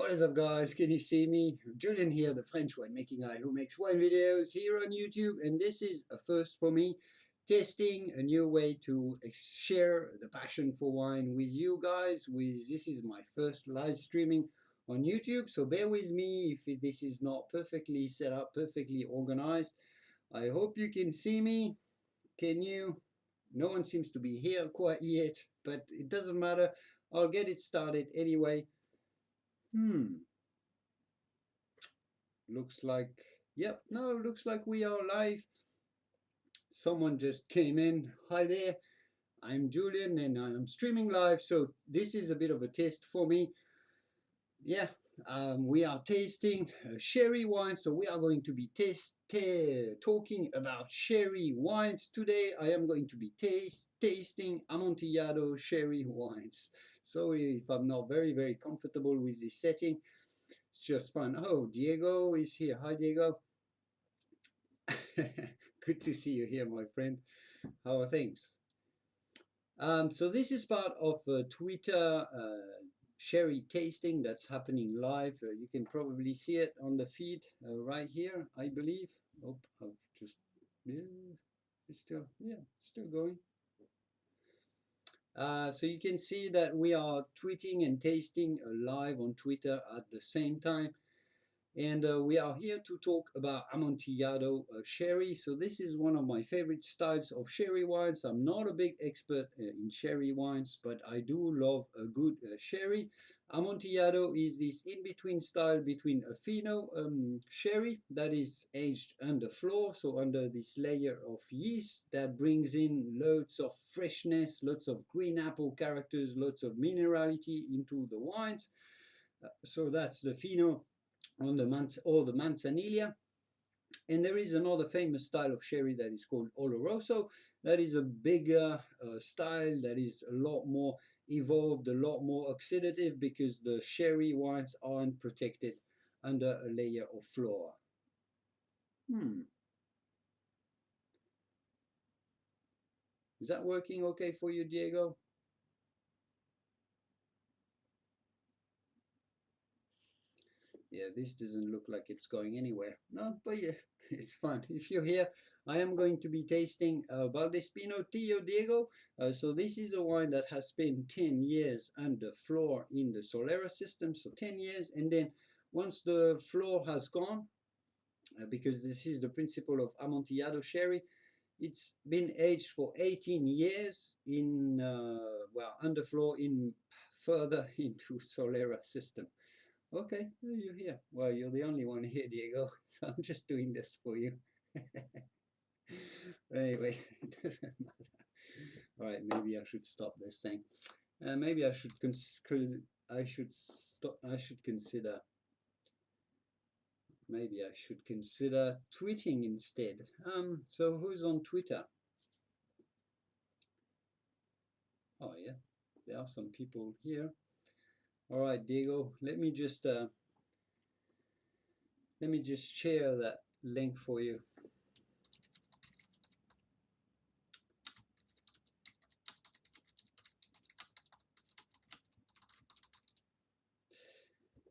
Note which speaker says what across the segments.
Speaker 1: What is up, guys? Can you see me? Julian here, the French winemaking guy who makes wine videos here on YouTube, and this is a first for me, testing a new way to share the passion for wine with you guys. This is my first live streaming on YouTube, so bear with me if this is not perfectly set up, perfectly organized. I hope you can see me. Can you? No one seems to be here quite yet, but it doesn't matter. I'll get it started anyway. Looks like, yep, no, looks like we are live. Someone just came in. Hi there, I'm Julian and I'm streaming live. So this is a bit of a test for me. Yeah, we are tasting sherry wine. So we are going to be talking about sherry wines. Today I am going to be tasting Amontillado sherry wines. Sorry if I'm not very comfortable with this setting. It's just fun. Oh, Diego is here. Hi, Diego. Good to see you here, my friend. How are things? So this is part of Twitter sherry tasting that's happening live. You can probably see it on the feed right here, I believe. Oh, I've just, yeah, it's still going. So you can see that we are tweeting and tasting live on Twitter at the same time. And we are here to talk about Amontillado sherry. So this is one of my favorite styles of sherry wines. I'm not a big expert in sherry wines, but I do love a good sherry. Amontillado is this in-between style between a fino sherry that is aged under floor, so under this layer of yeast that brings in loads of freshness, lots of green apple characters, lots of minerality into the wines. So that's the fino on the Manzanilla. And there is another famous style of sherry that is called Oloroso. That is a bigger style that is a lot more evolved, a lot more oxidative because the sherry wines aren't protected under a layer of flora. Is that working okay for you, Diego? Yeah, this doesn't look like it's going anywhere. No, but yeah, it's fine. If you're here, I am going to be tasting Valdespino Tio Diego. So this is a wine that has spent 10 years under floor in the Solera system. So 10 years. And then once the floor has gone, because this is the principle of Amontillado sherry, it's been aged for 18 years in, well, underfloor in further into Solera system. Okay, you're here. Well, you're the only one here, Diego, so I'm just doing this for you. Anyway, it doesn't matter. All right, maybe I should stop this thing. Maybe I should consider. Maybe I should consider tweeting instead. So who's on Twitter? Oh yeah, there are some people here. All right, Diego, let me just share that link for you.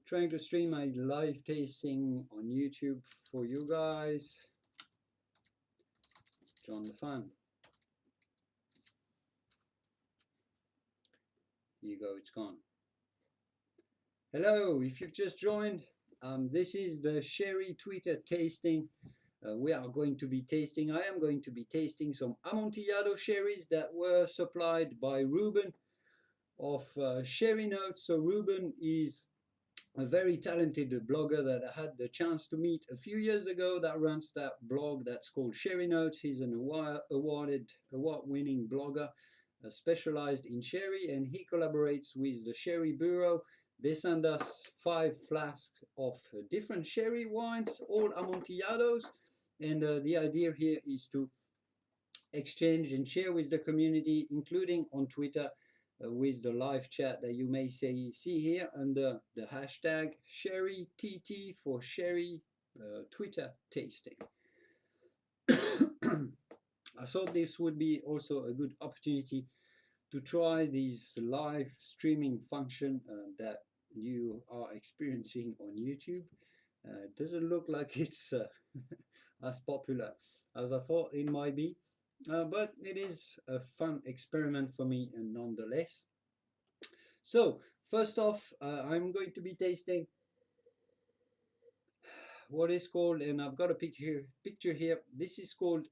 Speaker 1: Trying to stream my live tasting on YouTube for you guys. John the Fan. Here you go, it's gone. Hello, if you've just joined, this is the sherry Twitter tasting. We are going to be tasting, I am going to be tasting some Amontillado sherries that were supplied by Ruben of Sherry Notes. So Ruben is a very talented blogger that I had the chance to meet a few years ago that runs that blog that's called Sherry Notes. He's an award-winning blogger specialized in sherry, and he collaborates with the Sherry Bureau. They send us 5 flasks of different sherry wines, all Amontillados, and the idea here is to exchange and share with the community, including on Twitter, with the live chat that you may see here under the hashtag SherryTT for Sherry Twitter tasting. I thought this would be also a good opportunity to try this live streaming function that you are experiencing on YouTube. It doesn't look like it's as popular as I thought it might be, but it is a fun experiment for me nonetheless. So first off, I'm going to be tasting what is called, and I've got a picture here. This is called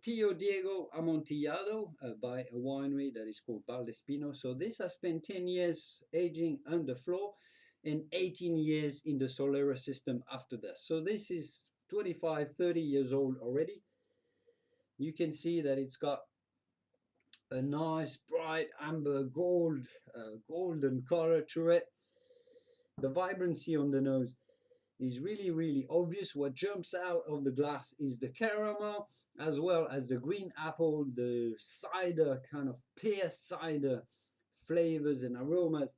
Speaker 1: Tio Diego Amontillado by a winery that is called Valdespino. So this has spent 10 years aging underfloor and 18 years in the Solera system after that. So this is 25, 30 years old already. You can see that it's got a nice bright amber golden color to it. The vibrancy on the nose is really obvious. What jumps out of the glass is the caramel as well as the green apple, the cider, kind of pear cider flavors and aromas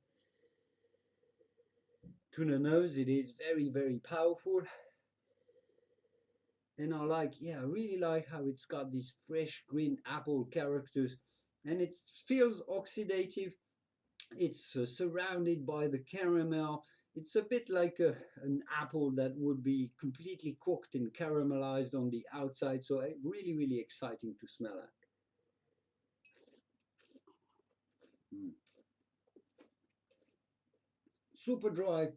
Speaker 1: to the nose. It is very powerful, and I really like how it's got these fresh green apple characters, and it feels oxidative. It's surrounded by the caramel. It's a bit like an apple that would be completely cooked and caramelized on the outside. So really exciting to smell at. Mm. Super dry,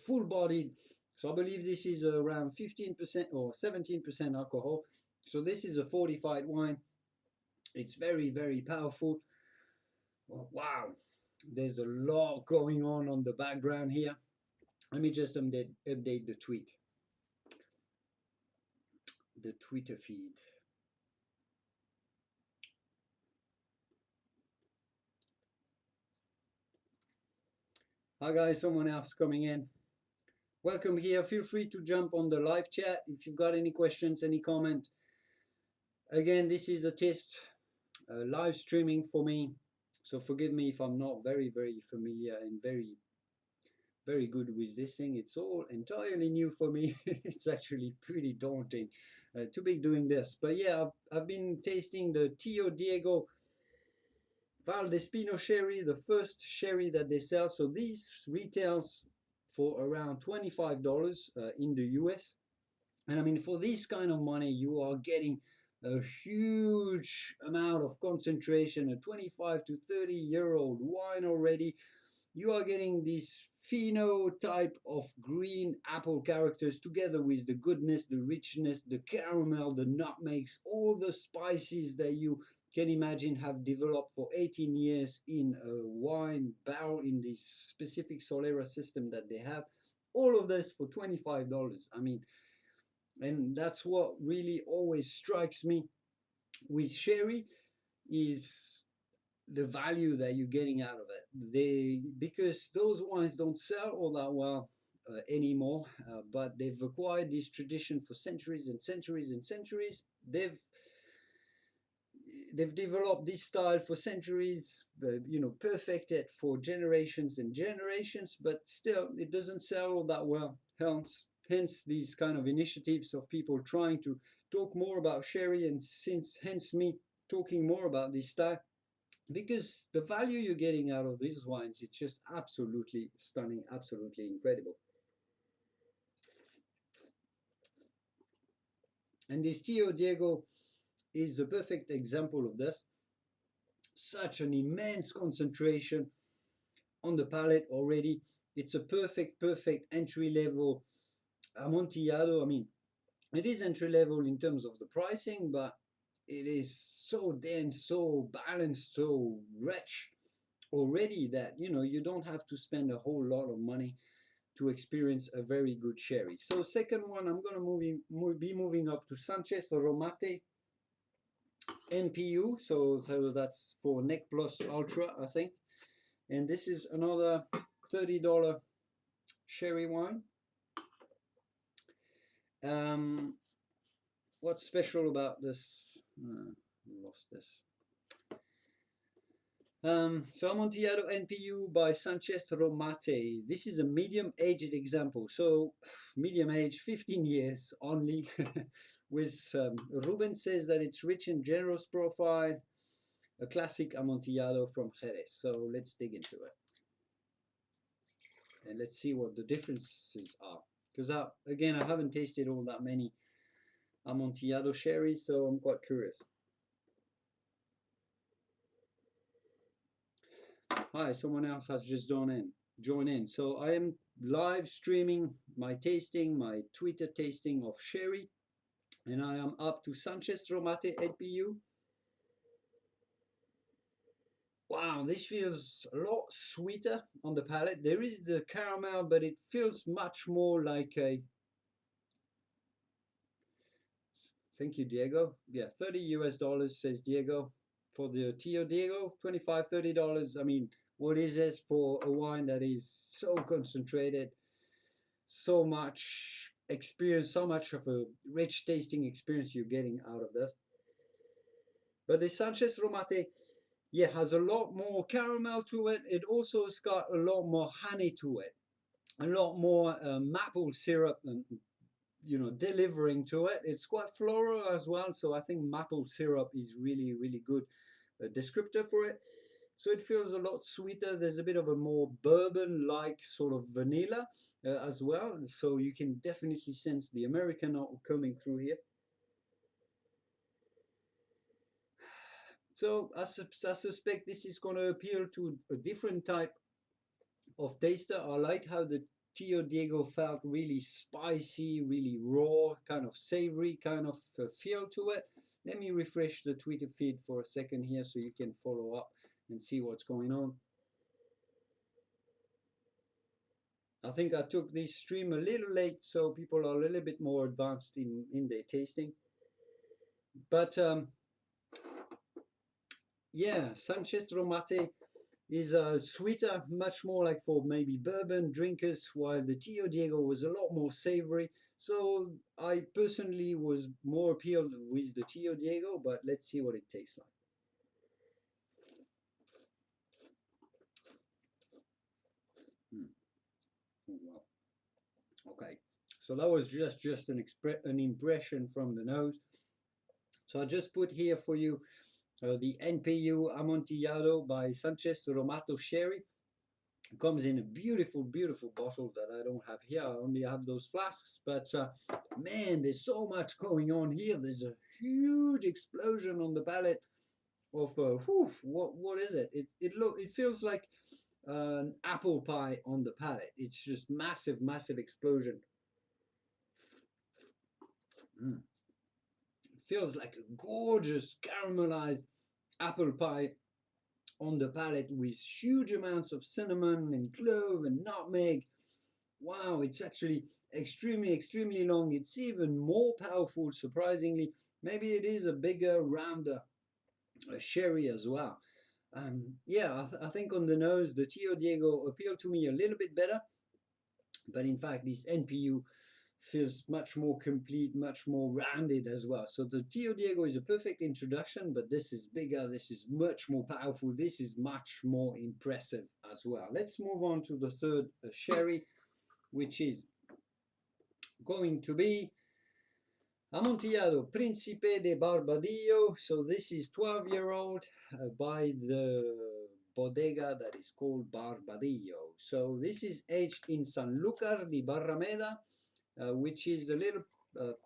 Speaker 1: full bodied. So I believe this is around 15% or 17% alcohol. So this is a fortified wine. It's very powerful. Oh, wow, there's a lot going on the background here. Let me just update the Twitter feed. Hi guys, someone else coming in. Welcome here. Feel free to jump on the live chat if you've got any questions, any comment. Again, this is a test, live streaming for me. So forgive me if I'm not very familiar and very good with this thing. It's all entirely new for me. It's actually pretty daunting to be doing this. But yeah, I've been tasting the Tio Diego Valdespino Sherry, the first sherry that they sell. So these retails for around $25 in the US. And I mean, for this kind of money, you are getting a huge amount of concentration, a 25 to 30-year-old wine already. You are getting this phenotype of green apple characters together with the goodness, the richness, the caramel, the nutmegs, all the spices that you can imagine have developed for 18 years in a wine barrel in this specific Solera system that they have. All of this for $25. I mean, and that's what really always strikes me with sherry is the value that you're getting out of it. Because those wines don't sell all that well anymore, but they've acquired this tradition for centuries and centuries and centuries. They've developed this style for centuries, perfected for generations and generations, but still it doesn't sell all that well. Hence these kind of initiatives of people trying to talk more about sherry, and hence me talking more about this style, because the value you're getting out of these wines is just absolutely stunning, absolutely incredible. And this Tio Diego is a perfect example of this. Such an immense concentration on the palate already. It's a perfect entry level Amontillado. I mean, it is entry level in terms of the pricing, but it is so dense, so balanced, so rich already that you don't have to spend a whole lot of money to experience a very good sherry. So second one, I'm going to be moving up to Sanchez Romate NPU. So that's for Neck Plus Ultra, I think. And this is another $30 sherry wine. What's special about this? Lost this. So Amontillado NPU by Sanchez Romate. This is a medium-aged example. So medium age, 15 years only. With Ruben says that it's rich and generous profile. A classic Amontillado from Jerez. So let's dig into it. and let's see what the differences are. Because again, I haven't tasted all that many Amontillado sherries, so I'm quite curious. Hi, someone else has just joined in. So I am live streaming my tasting, my Twitter tasting of sherry, and I am up to Sanchez Romate NPU. Wow, this feels a lot sweeter on the palate. There is the caramel, but it feels much more like a... Thank you, Diego. Yeah, $30 says Diego. For the Tio Diego, $25, $30. I mean, what is it for a wine that is so concentrated, so much experience, so much of a rich tasting experience you're getting out of this? But the Sanchez Romate, yeah, has a lot more caramel to it. It also has got a lot more honey to it, a lot more maple syrup, and delivering to it. It's quite floral as well, so I think maple syrup is really, really good descriptor for it. So it feels a lot sweeter. There's a bit of a more bourbon-like sort of vanilla as well. So you can definitely sense the American coming through here. So I suspect this is going to appeal to a different type of taster. I like how the Tio Diego felt really spicy, really raw, kind of savory kind of feel to it. Let me refresh the Twitter feed for a second here so you can follow up and see what's going on. I think I took this stream a little late, so people are a little bit more advanced in their tasting. But yeah, Sanchez Romate is sweeter, much more like for maybe bourbon drinkers, while the Tio Diego was a lot more savory. So I personally was more appealed with the Tio Diego, but let's see what it tastes like. Oh, wow. Okay, so that was just an impression from the nose. So I just put here for you the NPU Amontillado by Sanchez Romate Sherry. It comes in a beautiful, beautiful bottle that I don't have here. I only have those flasks. But man, there's so much going on here. There's a huge explosion on the palate of what is it? It feels like an apple pie on the palate. It's just massive, massive explosion. It feels like a gorgeous caramelized apple pie on the palate with huge amounts of cinnamon and clove and nutmeg. Wow, it's actually extremely, extremely long. It's even more powerful, surprisingly. Maybe it is a bigger, rounder sherry as well. Yeah, I think on the nose, the Tio Diego appealed to me a little bit better. But in fact, this NPU feels much more complete, much more rounded as well. So the Tio Diego is a perfect introduction, but this is bigger, this is much more powerful, this is much more impressive as well. Let's move on to the third sherry, which is going to be Amontillado Principe de Barbadillo. So this is 12-year-old by the bodega that is called Barbadillo. So this is aged in Sanlúcar de Barrameda, which is a little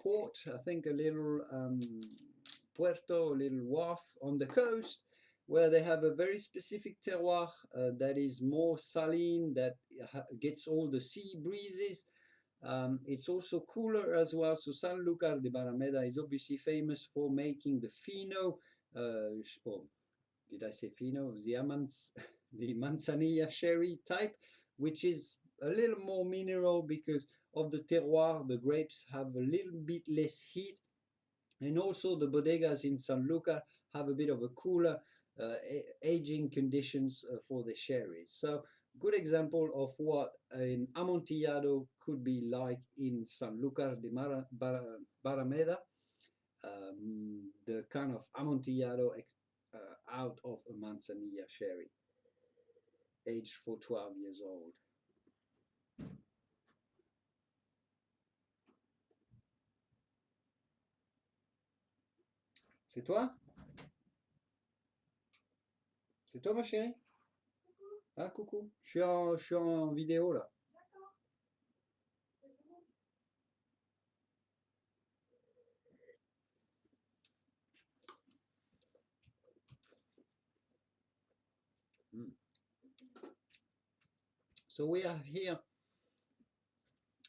Speaker 1: port, I think a little puerto, a little wharf on the coast, where they have a very specific terroir that is more saline, that gets all the sea breezes. It's also cooler as well. So Sanlúcar de Barrameda is obviously famous for making the fino, did I say fino? The manzanilla sherry type, which is a little more mineral because of the terroir. The grapes have a little bit less heat, and also the bodegas in Sanlúcar have a bit of a cooler aging conditions for the sherries. So good example of what an Amontillado could be like in Sanlúcar de Barrameda, the kind of Amontillado out of a manzanilla sherry, aged for 12 years old. C'est toi? C'est toi, ma chérie? Ah, coucou. Je suis en vidéo, là. So we have here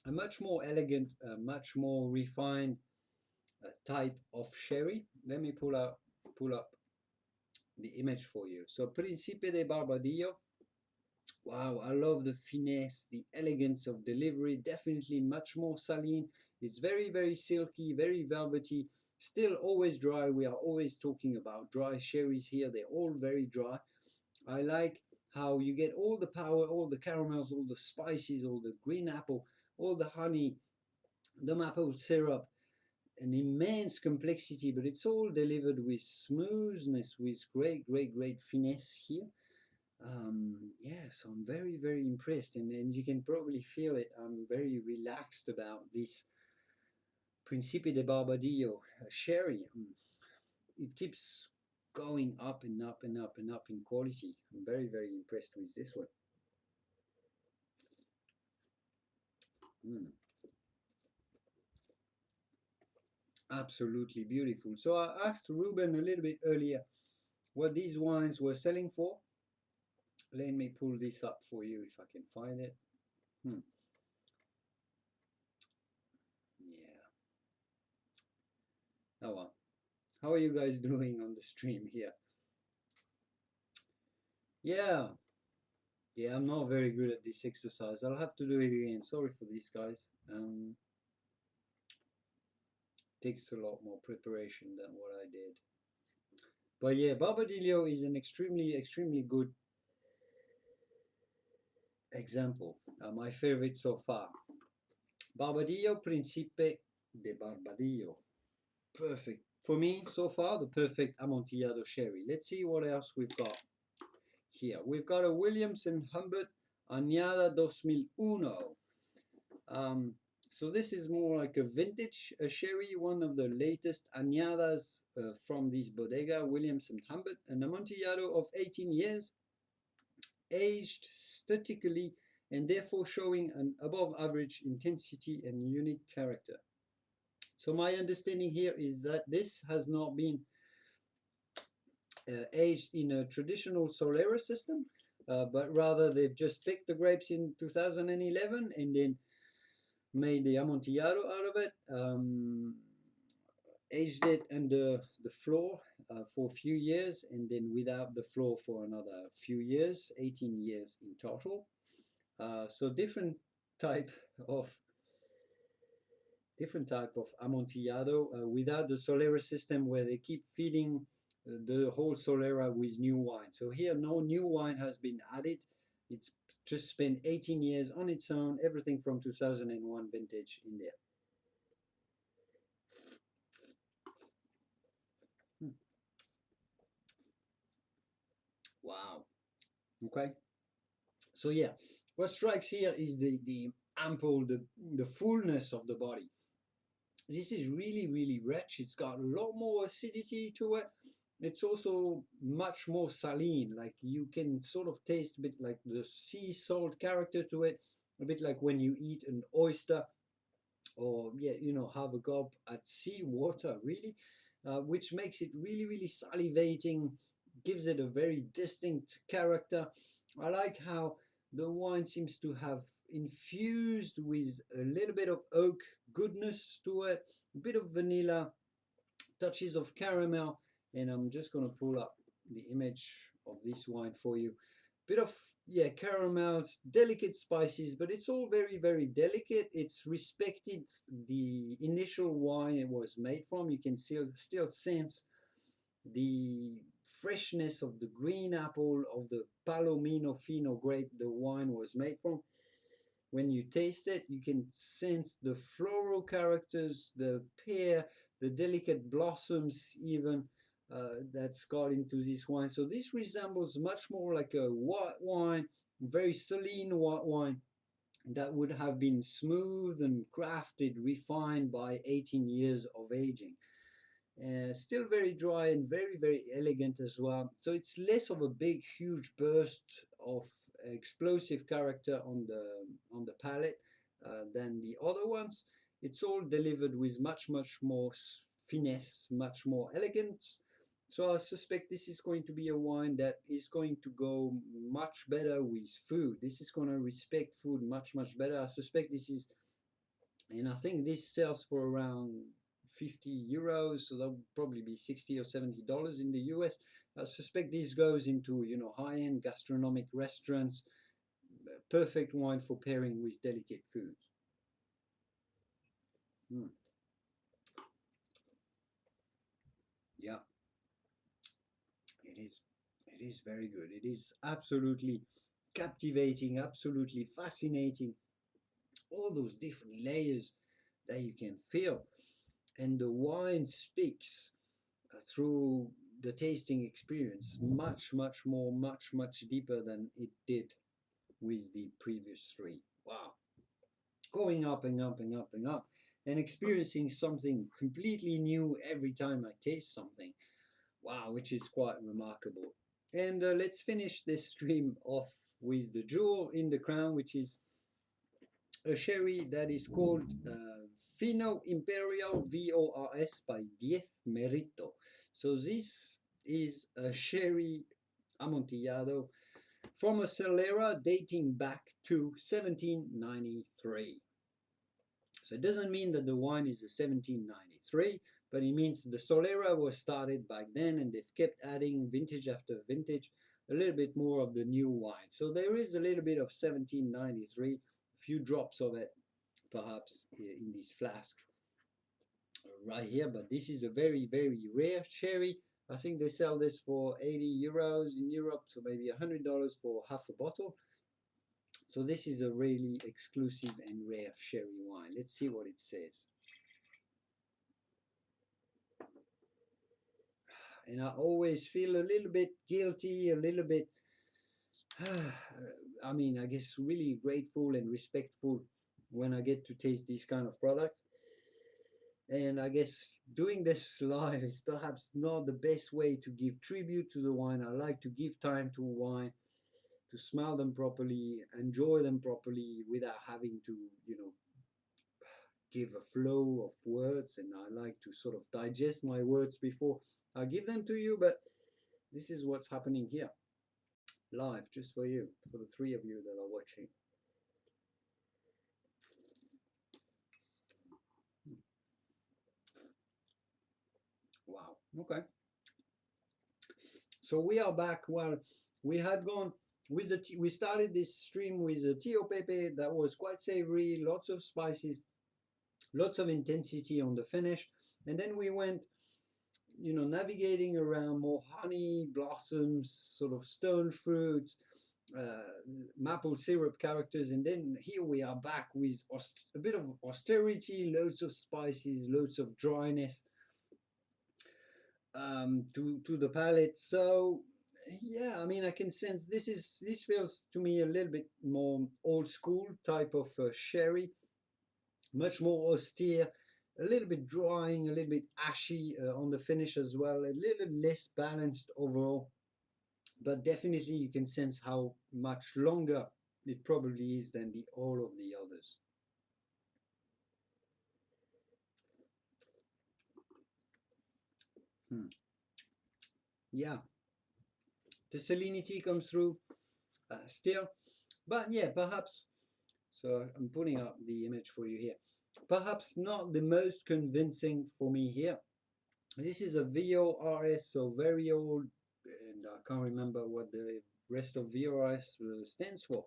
Speaker 1: a much more elegant, much more refined type of sherry. Let me pull up the image for you. So Principe de Barbadillo. Wow, I love the finesse, the elegance of delivery, definitely much more saline. It's very, very silky, very velvety, still always dry. We are always talking about dry sherries here. They're all very dry. I like how you get all the power, all the caramels, all the spices, all the green apple, all the honey, the maple syrup, an immense complexity, but it's all delivered with smoothness, with great, great, great finesse here. Yeah, so I'm very, very impressed, and you can probably feel it. I'm very relaxed about this Principe de Barbadillo sherry. It keeps going up and up and up and up in quality. I'm very, very impressed with this one. Mm. Absolutely beautiful. So I asked Ruben a little bit earlier what these wines were selling for. Let me pull this up for you if I can find it. Yeah. Oh well. How are you guys doing on the stream here? Yeah. Yeah, I'm not very good at this exercise. I'll have to do it again. Sorry for this, guys. Takes a lot more preparation than what I did. But yeah, Barbadillo is an extremely, extremely good example. My favorite so far. Barbadillo Principe de Barbadillo. Perfect. For me, so far, the perfect Amontillado Sherry. Let's see what else we've got here. We've got a Williams and Humbert Añada 2001. So this is more like a vintage sherry, one of the latest añadas from this bodega, Williams and Humbert, an Amontillado of 18 years, aged statically and therefore showing an above average intensity and unique character. So my understanding here is that this has not been aged in a traditional Solera system, but rather they've just picked the grapes in 2011 and then made the Amontillado out of it, aged it under the floor for a few years, and then without the floor for another few years, 18 years in total. So type of different type of Amontillado without the Solera system, where they keep feeding the whole Solera with new wine. So here no new wine has been added. It's just spent 18 years on its own, everything from 2001 vintage in there. Wow. Okay. So yeah, what strikes here is the ample, the fullness of the body. This is really, really rich. It's got a lot more acidity to it. It's also much more saline. Like you can sort of taste a bit like the sea salt character to it, a bit like when you eat an oyster, or yeah, you know, have a gob at sea water, really, which makes it really, really salivating, gives it a very distinct character. I like how the wine seems to have infused with a little bit of oak goodness to it, a bit of vanilla, touches of caramel, and I'm just going to pull up the image of this wine for you. Bit of, yeah, caramels, delicate spices, but it's all very, very delicate. It's respected the initial wine it was made from. You can still sense the freshness of the green apple, of the Palomino Fino grape the wine was made from. When you taste it, you can sense the floral characters, the pear, the delicate blossoms even that's got into this wine. So this resembles much more like a white wine, very saline white wine that would have been smooth and crafted, refined by 18 years of aging. Still very dry and very, very elegant as well. So it's less of a big, huge burst of explosive character on the palate than the other ones. It's all delivered with much, much more finesse, much more elegance. So I suspect this is going to be a wine that is going to go much better with food. This is going to respect food much, much better. I suspect this is, and I think this sells for around 50 euros, so that would probably be 60 or $70 in the US. I suspect this goes into, you know, high-end gastronomic restaurants, perfect wine for pairing with delicate foods. Mm, yeah, it is. It is very good. It is absolutely captivating, absolutely fascinating. All those different layers that you can feel, and the wine speaks through the tasting experience much, much more, much deeper than it did with the previous three. Wow. Going up and up and up and up and experiencing something completely new every time I taste something. Wow, which is quite remarkable. And let's finish this stream off with the jewel in the crown, which is a sherry that is called Fino Imperial VORS by 10 Merito. So this is a sherry Amontillado from a Solera dating back to 1793. So it doesn't mean that the wine is a 1793, but it means the Solera was started back then and they've kept adding vintage after vintage a little bit more of the new wine. So there is a little bit of 1793, a few drops of it perhaps in this flask right here, but this is a very rare sherry. I think they sell this for 80 euros in Europe, so maybe $100 for half a bottle. So this is a really exclusive and rare sherry wine. Let's see what it says. And I always feel a little bit guilty, a little bit, I mean, I guess really grateful and respectful when I get to taste these kind of products. And I guess doing this live is perhaps not the best way to give tribute to the wine. I like to give time to wine, to smell them properly, enjoy them properly without having to, you know, give a flow of words. And I like to sort of digest my words before I give them to you. But this is what's happening here, live, just for you, for the three of you that are watching. Wow. Okay. So we are back. Well, we had gone with the we started this stream with a Tio Pepe that was quite savory, lots of spices, lots of intensity on the finish, and then we went, you know, navigating around more honey blossoms, sort of stone fruits, maple syrup characters, and then here we are back with a bit of austerity, loads of spices, loads of dryness, to the palate. So yeah, I mean, I can sense this feels to me a little bit more old school type of sherry, much more austere, a little bit drying, a little bit ashy on the finish as well, a little less balanced overall, but definitely you can sense how much longer it probably is than the all of the others. Yeah, the salinity comes through still, but yeah, perhaps. So I'm putting up the image for you here. Perhaps not the most convincing for me here. This is a VORS, so very old, and I can't remember what the rest of VORS stands for.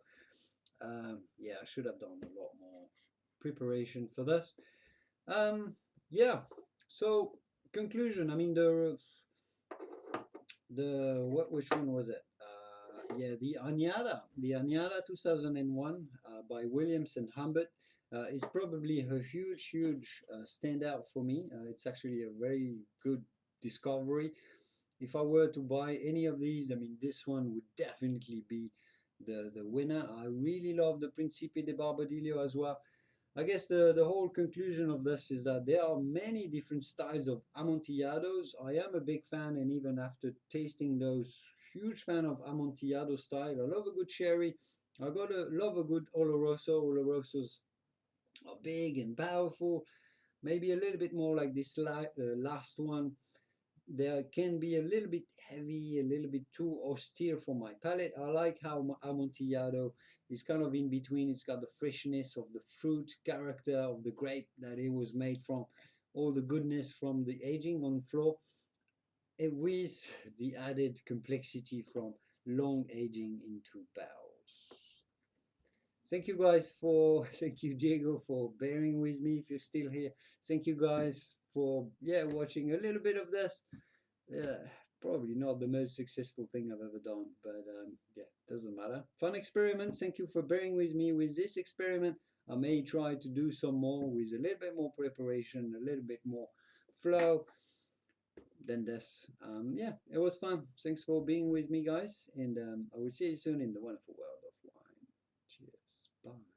Speaker 1: Yeah, I should have done a lot more preparation for this. Yeah, so conclusion. I mean, which one was it? Yeah, the Añada 2001 by Williams and Humbert is probably a huge standout for me. It's actually a very good discovery. If I were to buy any of these, I mean, this one would definitely be the winner. I really love the Principe de Barbadillo as well. I guess the whole conclusion of this is that there are many different styles of Amontillados. I am a big fan, and even after tasting those, huge fan of Amontillado style. I love a good sherry. I love a good Oloroso. Olorosos are big and powerful. Maybe a little bit more like this last one. They can be a little bit heavy, a little bit too austere for my palate. I like how Amontillado is kind of in between. It's got the freshness of the fruit character of the grape that it was made from, all the goodness from the aging on floor, with the added complexity from long aging into barrels. Thank you guys for, thank you Diego for bearing with me if you're still here. Thank you guys for, yeah, watching a little bit of this. Yeah, probably not the most successful thing I've ever done, but yeah, doesn't matter. Fun experiment. Thank you for bearing with me with this experiment. I may try to do some more with a little bit more preparation, a little bit more flow than this. Yeah, it was fun. Thanks for being with me, guys, and I will see you soon in the wonderful world of wine. Cheers. Bye.